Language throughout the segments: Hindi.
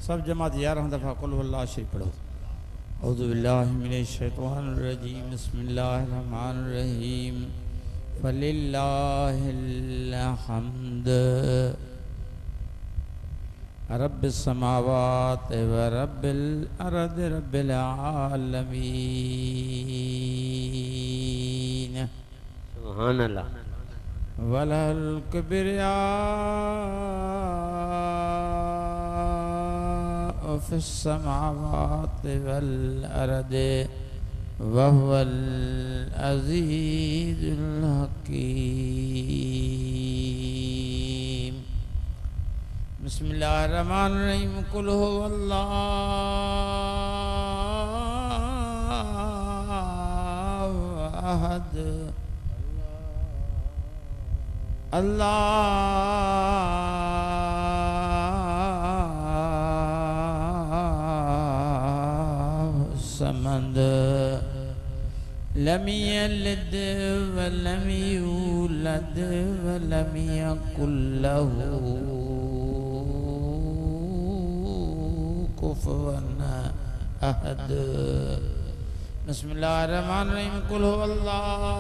सब जमात 11 दफ़ा कुल हुवल्लाह शरीफ पढ़ो। औज़ु बिल्लाहि मिनश शैतानिर रजीम, बिस्मिल्लाहिर रहमानिर रहीम। फलिल्लाहिल हम्द रब्बिस समावाति व रब्बिल अर्दि रब्बिल आलमीन। सुभान अल्लाह। वलल किब्रिया फिस समावाति वल अर्दि वहुवल अज़ीज़ुल हकीम। बिस्मिल्लाहिर रहमानिर रहीम। कुल हुवल्लाहु अहद अल्लाहु समद लम यलिद व लम यूलद व लम यकुल लहू कुफुवन अहद। बिस्मिल्लाहिर रहमानिर रहीम। कुल हुवल्लाहु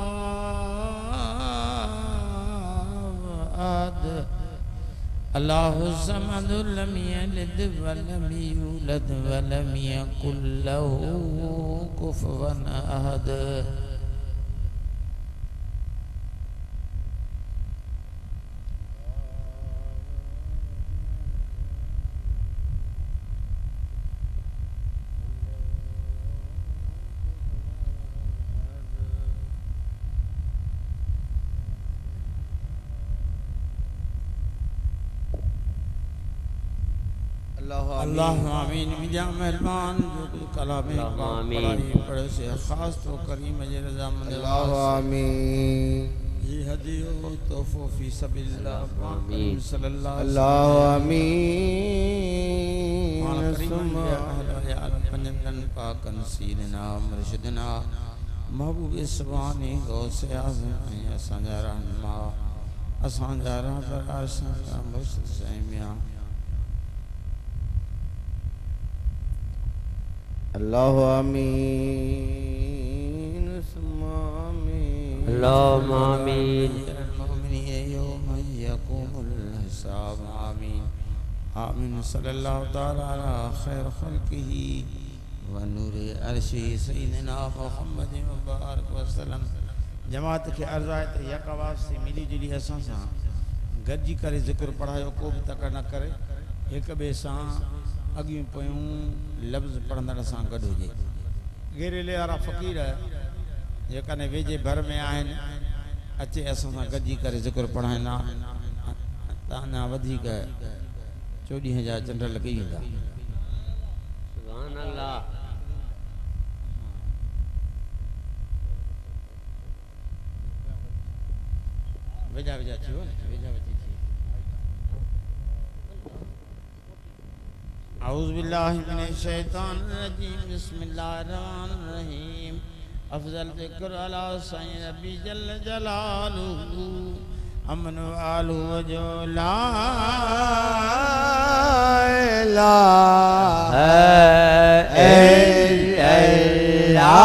अहद अल्लाहु समद लम यलिद व लम यूलद व लम यकुल लहू कुफुवन अहद। अल्लाह आमीन। मिजा मेहरबान जो कुछ कलाम पढ़ाई पढ़े से खास तो करीम जे रजा मंद अल्लाह आमीन। ये हदियो तोहफो फी सबिलिल्लाह आमीन सल्लल्लाहु अल्लाह आमीन। पंजन पाकन सीनना मुर्शिदना महबूब सुभानी गौसे आज़म असांजा रहनुमा असांजा रहबर असांजा मुर्शिद सैमिया। अल्लाह आमीन सुम्मा आमीन। अल्लाहुम्मा आमीन। मोमिनीन यौम यक़ूमुल हिसाब आमीन आमीन। सल्लल्लाहु तआला अला खैर खल्क़िही व नूरे अर्शी सय्यिदिना मुहम्मद मुबारक वसल्लम। जमात के अर्ज़ आहे त यक आवाज़ से मिली जुली असां सां गॾिजी करे ज़िक्र पढ़ायो। को बि तक न करे, हिक ॿिए सां अॻियूं पोयूं लफ़्ज़ पढ़ंदड़ सां गॾु हुजे। घेरेले वारा फ़क़ीर जेकॾहिं वेझे भर में आहिनि अचे असां सां गॾिजी करे ज़िक्र पढ़ाईंदा त अञा वधीक 24,000 चंड लॻी वेंदा। सुभान अल्लाह। वेझा वेझा थी वियो न, वेझा वेझी थी। औज़ु बिल्लाहि मिनश शैतानिर रजीम। बिस्मिल्लाहिर रहमानिर रहीम। अफ़ज़ल ज़िक्र अला साईं रब्बी जल जलालुहु अमन आलु जो ला इलाहा ला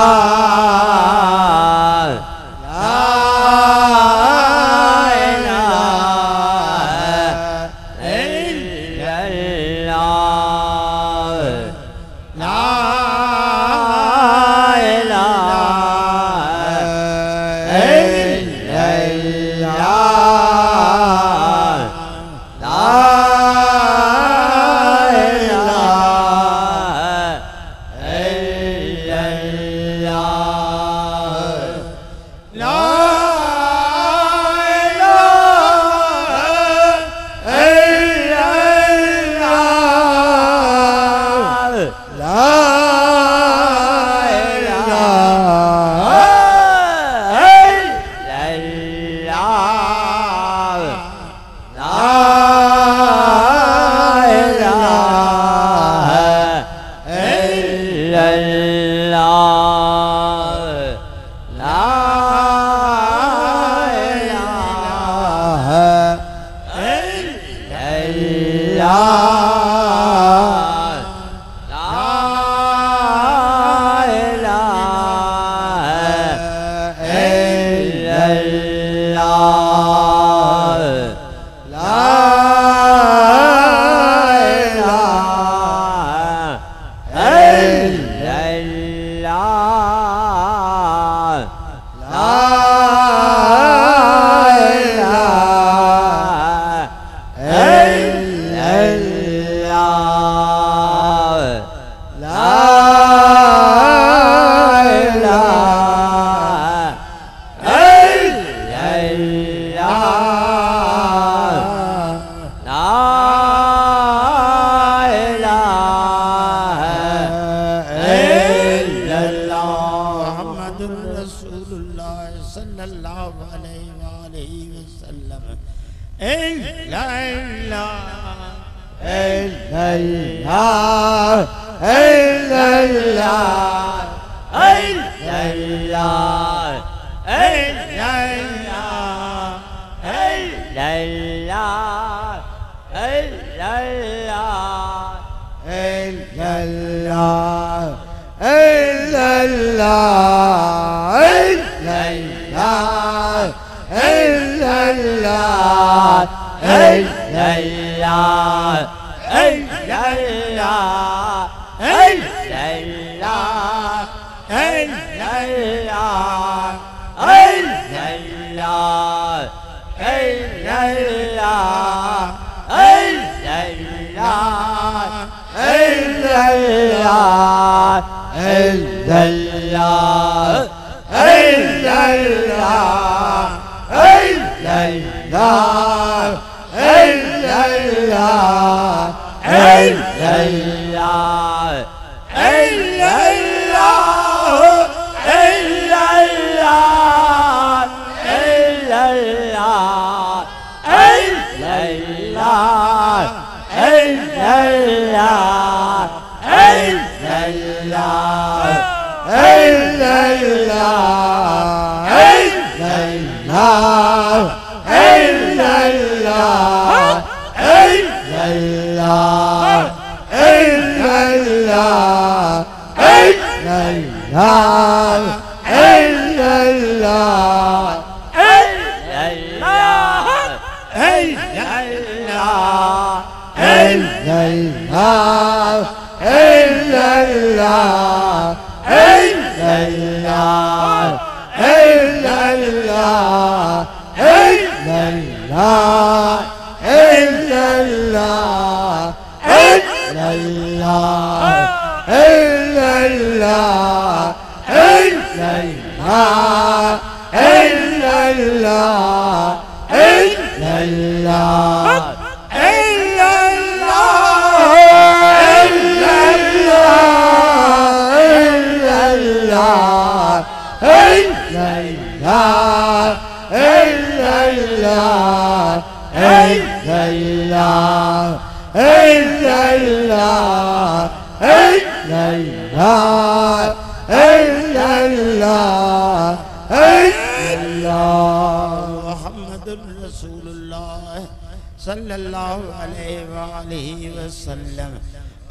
सल्लल्लाहु अलैहि वसल्लम।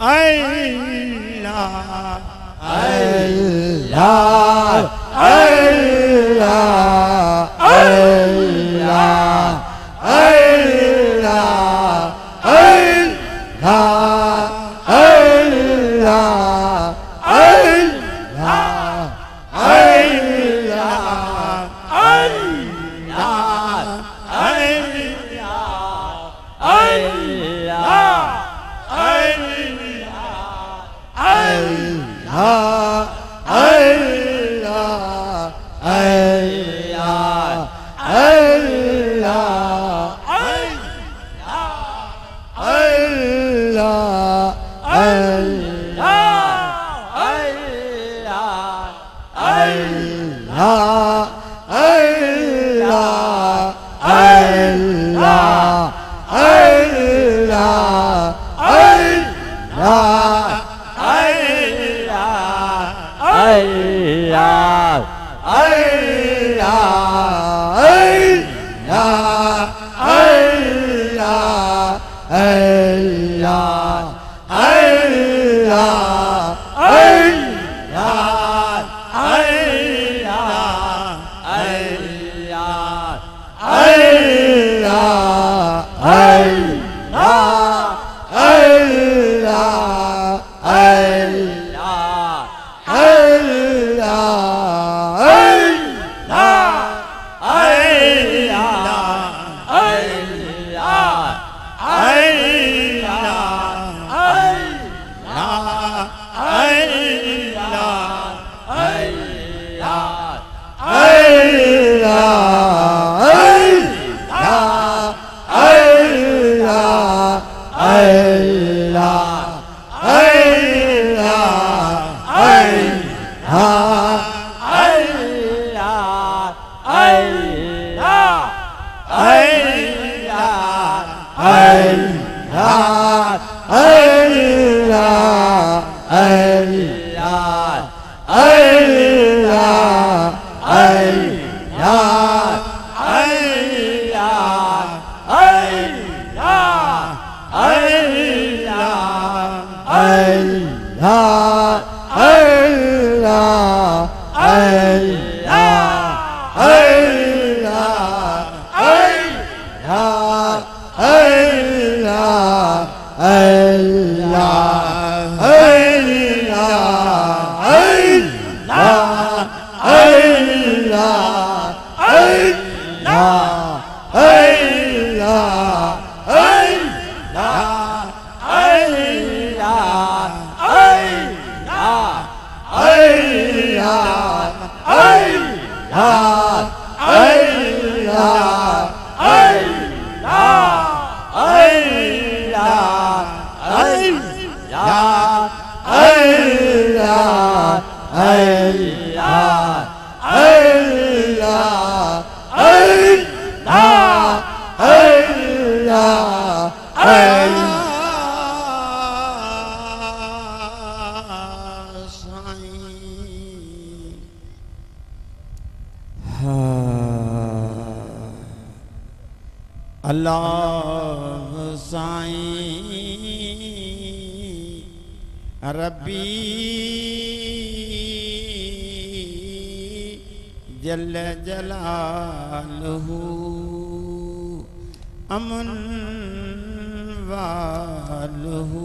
अल्लाह अल्लाह अल्लाह अल्लाह अल्लाह अल्लाह अल्लाह अल्लाह अल्लाह साईं रब्बी जल जलालहू अमन वालहू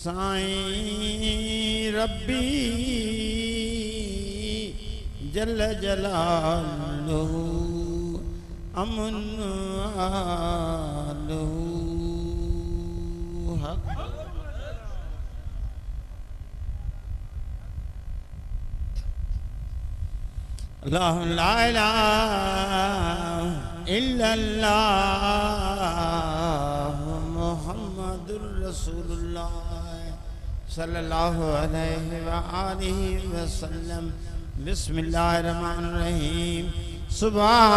साईं रब्बी जल जलालहू अमन वालहू हक अल्लाह ला इलाहा इल्लल्लाह मुहम्मदुर रसूलुल्लाह सल्लल्लाहु अलैहि व आलिहि वसल्लम। बिस्मिल्लाहिर रहमानिर रहीम। सुभानअल्लाह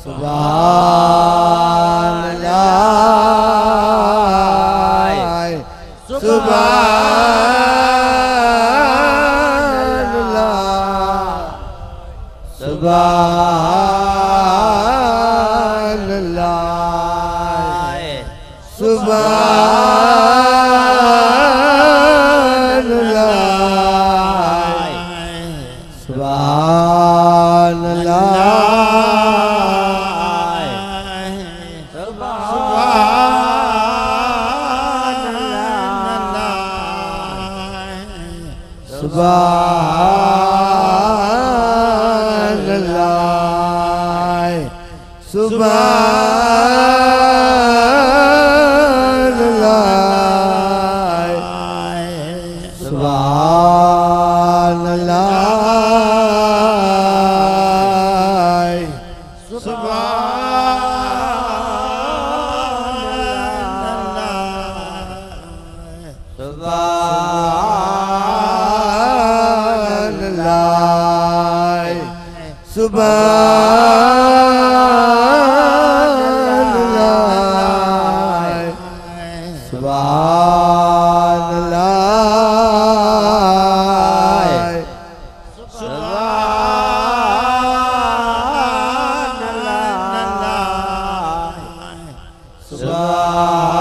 सुभानअल्लाह सुभानअल्लाह सुभानअल्लाह सुभानअल्लाह सुभान अल्लाह सुभान अल्लाह सुभान अल्लाह सुभान अल्लाह सुभान अल्लाह सुभान अल्लाह सुभान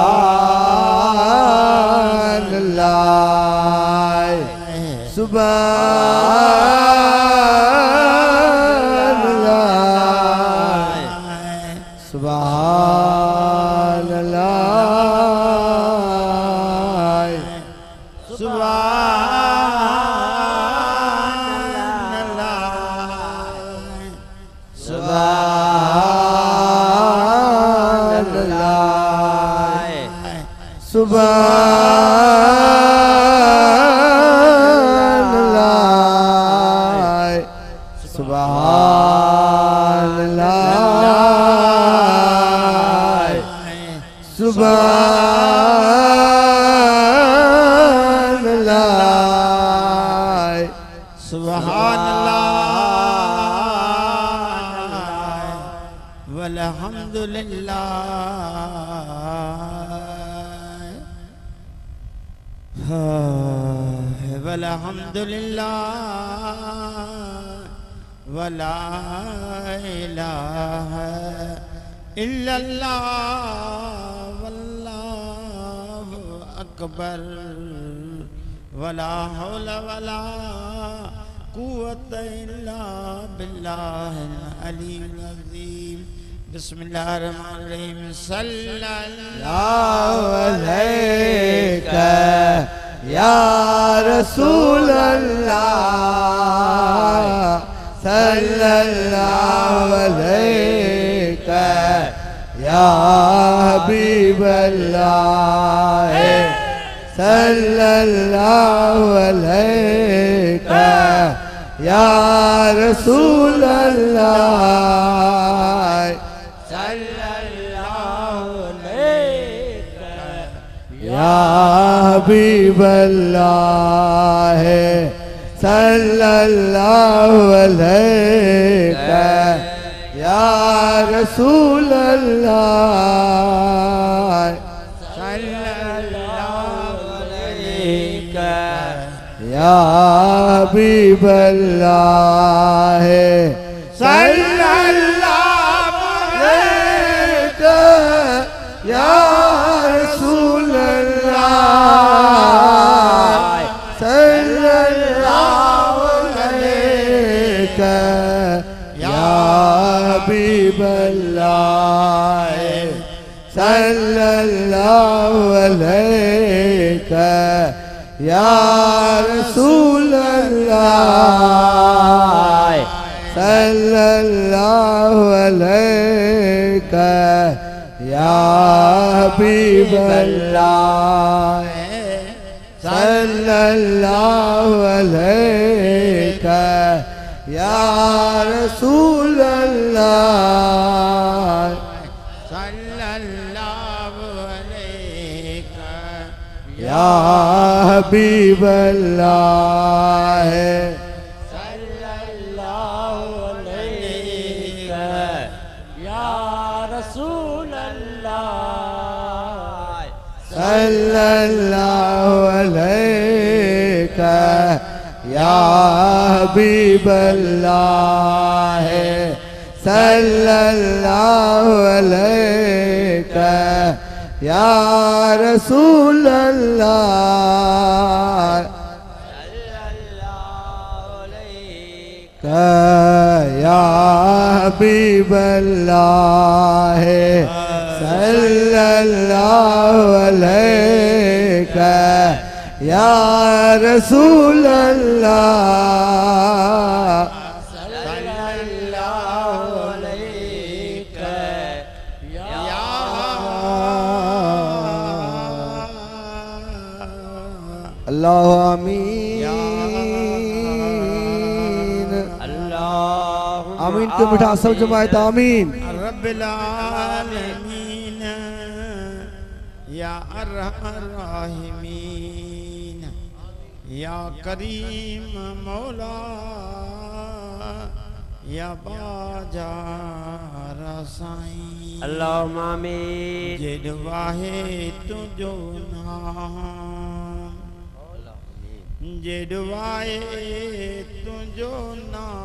अल्लाह सुभान सुभान अल्लाह सुभान अल्लाह सुभान अल्लाह सुभान अल्लाह सुभान अल्लाह सुभान अल्लाह सुभान अल्लाह वल्हम्दुलिल्लाह वल्हम्दुलिल्लाह वला इलाहा इल्लल्लाह वल्लाहु अकबर वला हौला वला कुव्वता इल्ला बिल्लाहिल अलील अज़ीम बिस्मिल्लाहिर रहमानिर रहीम सल्लल्लाहु अलैका या रसूल अल्लाह सल्लल्लाहु अलैका या हबीब अल्लाह सल्लल्लाहु अलैका या रसूल अल्लाह सल्लल्लाहु अलैका या हबीब अल्लाह सल्लल्लाहु अलैका या रसूल अल्लाह सल्लल्लाहु अलैका या हबीब अल्लाह सल्लल्लाहु अलैका या रसूल अल्लाह सल्लल्लाहु अलैका या हबीब अल्लाह सल्लल्लाहु अलैका या रसूल अल्लाह सल्लल्लाहु अलैका या हबीब अल्लाह सल्लल्लाहु अलैका या रसूल अल्लाह सल्लल्लाहु अलैका या हबीब अल्लाह सल्लल्लाहु अलैका या रसूल अल्लाह सल्लल्लाहु अलैका या हबीब अल्लाह सल्लल्लाहु अलैका या रसूल अल्लाह सल्लल्लाहु अलैका या हबीब अल्लाह सल्लल्लाहु अलैका या रसूल अल्लाह सल्लल्लाहु अलैका या अल्लाह आमीन आमीन के मिठा सब जमायत आमीन रब्बिल आलमीन या अरहमर राहिमीन या करीम मौला या बाजार साईं अल्लाहुम्मा आमीन जिद वाहे तुझो नाम जिद वाहे तुझो नाम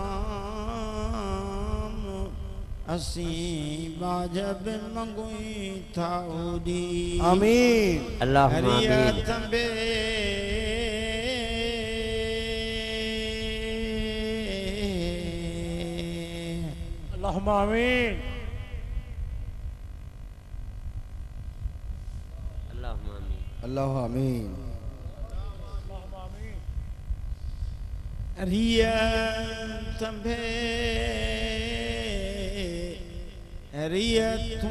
असी बाजब मंगुई था उदी आमीन अल्लाहुम्मा आमीन हरियत बे अल्लाहुम्मा आमीन अल्लाहुम्मा आमीन अल्लाह आमीन रियत बे रियत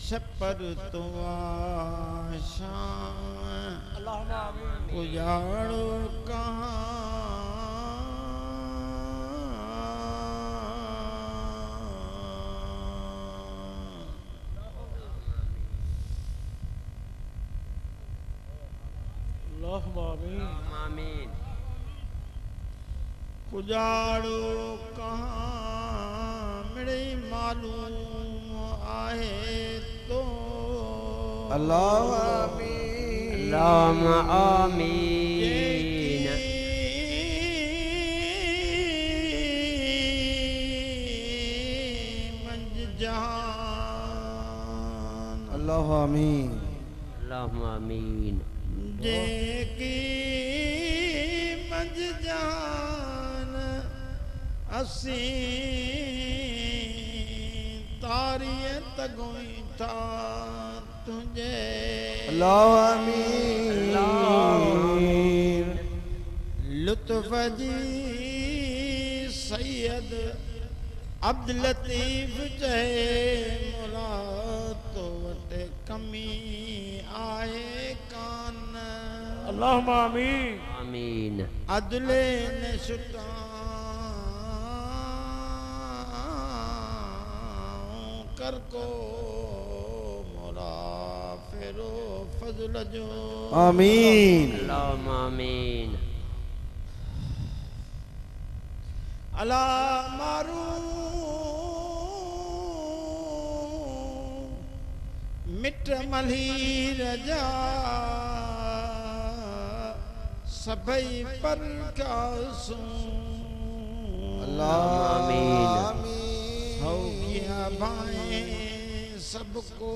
छपर तो आशा अल्लाहुम्मा आमीन उजाड़ो अल्लाहुम्मा आमीन अल्लाहुम्मा आमीन उजाड़ो कहाँ मेरे मालूम आहे तो अल्लाह आमीन अल्लाहुम्मा आमीन मंज जहान अल्लाह आमीन अल्लाहुम्मा आमीन जेकी मंज जहान असी तारिय तगोई था तुझे अल्लाह आमीन लुत्फ जी सैयद अब्दुल लतीफ जय मौला तो वटे कमी आए कान अल्लाहुम्मा आमीन आमीन अदले ने शुटा कर को मौला फेरो फजल जो आमीन अल्लाहुम्मा आमीन अला मारू मिट मली रजा सभई पर कासू अल्लाह आमीन सौ किया भाए सबको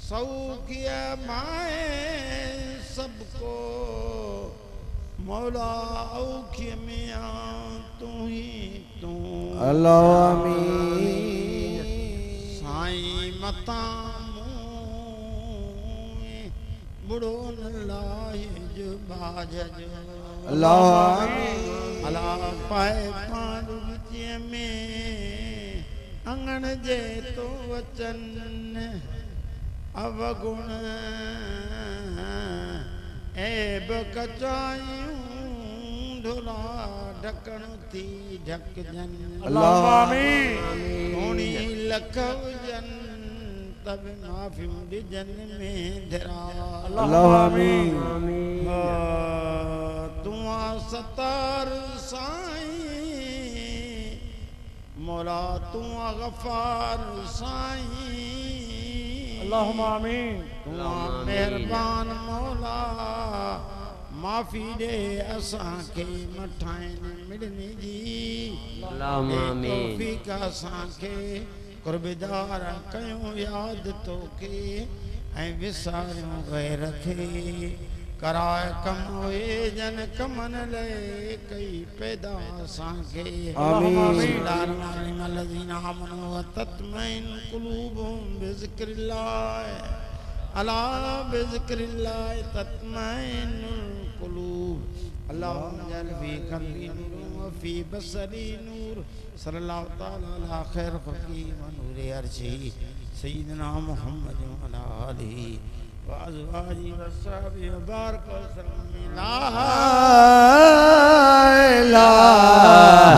सौ किया भाए सबको मौला औखिय में आ तू ही तू अल्लाह आमीन साईं मता बुढ़ो न लाए जो बाज जो अल्लाह आमीन अला पाए पारुचीअ में अंगण जे तो वचन अवगुण ऐब कचायूं ढोला ढकण थी ढकजन अल्लाहुम्मा आमीन सोणी लख हुजन तब माफ़ियूं ॾिजन में धरा अल्लाह आमीन तूं सतार साईं मौला तूं गफ़ार साईं अल्लाहुम्मा आमीन तूं मेहरबान मौला माफ़ी ॾे असांखे मठाइनि मिड़नी जी अल्लाहुम्मा आमीन तौफ़ीक़ असांखे कुर्बदार कयूं यादि तोखे ऐं विसारियूं गैर खे कराए कम होए जन कमन ले कई पैदा सांखे आमीन। अल्लज़ीना आमनू व तत्मइन्नु कुलूबुहुम बिज़िक्रिल्लाह अला बिज़िक्रिल्लाह तत्मइन्नुल कुलूब अल्लाहुम्मा जअल फी क़ल्बी नूर व फी बसरी नूर सल्लल्लाहु तआला अला खैर ख़ल्क़ी व नूरे अर्शी सय्यिदना मुहम्मद व अला आलिहि व अज़वाजिहि व अस्हाबिहि व बारक व सल्लम ला इलाहा